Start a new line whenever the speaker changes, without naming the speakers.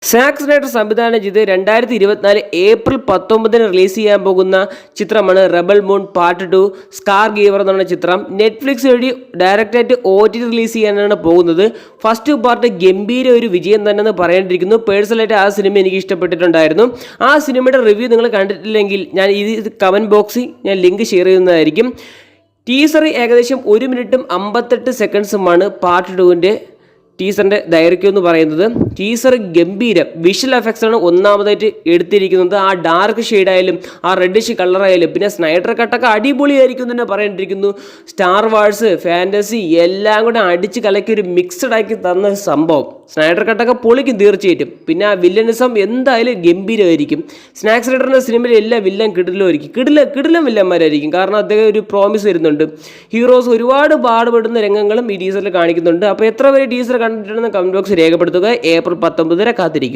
സാക് Snyder സംവിധാനം ചെയ്ത് 2024 April 19 release ചെയ്യാൻ പോകുന്ന ചിത്രമാണ് Rebel moon part 2 scar giver എന്ന ചിത്രം. നെറ്റ്ഫ്ലിക്സ് വഴി ഡയറക്റ്റായിട്ട് OTT റിലീസ് ചെയ്യാനാണ് പോകുന്നത്. ഫസ്റ്റ് പാർട്ട് ഗംഭീര ഒരു വിജയം തന്നെ എന്ന് പറയേണ്ടിയിരിക്കുന്നു. പേഴ്സണലായിട്ട് ആ സിനിമ എനിക്ക് ഇഷ്ടപ്പെട്ടിട്ടുണ്ടായിരുന്നു. ആ സിനിമയുടെ റിവ്യൂ നിങ്ങൾ കണ്ടിട്ടില്ലെങ്കിൽ ഞാൻ ഇത് കമൻറ്റ് ബോക്സിൽ ഞാൻ ലിങ്ക് ഷെയർ ചെയ്യുന്നതായിരിക്കും. ടീസർ ഏകദേശം 1 മിനിറ്റും 58 സെക്കൻഡ്സുമാണ് പാർട്ട് 2-ൻ്റെ ടീസറിൻ്റെ ദൈർഘ്യം എന്ന് പറയുന്നത്. ടീസർ ഗംഭീരം വിഷ്വൽ എഫക്ട്സ് ആണ് ഒന്നാമതായിട്ട് എടുത്തിരിക്കുന്നത്. ആ ഡാർക്ക് ഷെയ്ഡായാലും ആ റെഡിഷ് കളറായാലും പിന്നെ സ്നൈഡർ കട്ടൊക്കെ അടിപൊളിയായിരിക്കും തന്നെ പറയേണ്ടിയിരിക്കുന്നു. സ്റ്റാർ വാഴ്സ് ഫാൻറ്റസി എല്ലാം കൂടെ അടിച്ച് കലക്കി ഒരു മിക്സഡ് ആക്കി തന്ന സംഭവം. സ്നൈഡർ കട്ടൊക്കെ പൊളിക്കും തീർച്ചയായിട്ടും. പിന്നെ ആ വില്ലനിസം എന്തായാലും ഗംഭീരമായിരിക്കും. സ്നാക്സ് റൈഡറിൻ്റെ സിനിമയിൽ എല്ലാ വില്ലൻ കിടിലുമായിരിക്കും. കിടിലം വില്ലന്മാരായിരിക്കും. കാരണം അദ്ദേഹം ഒരു പ്രോമിസ് വരുന്നുണ്ട്. ഹീറോസ് ഒരുപാട് പാടുപെടുന്ന രംഗങ്ങളും ഈ ടീസറിൽ കാണിക്കുന്നുണ്ട്. അപ്പോൾ എത്ര പേര് ടീസർ കണ്ടിട്ടുണ്ടെന്ന് കമൻറ്റ് ബോക്സ് രേഖപ്പെടുത്തുക. ഏപ്രിൽ 19 കാത്തിരിക്കും.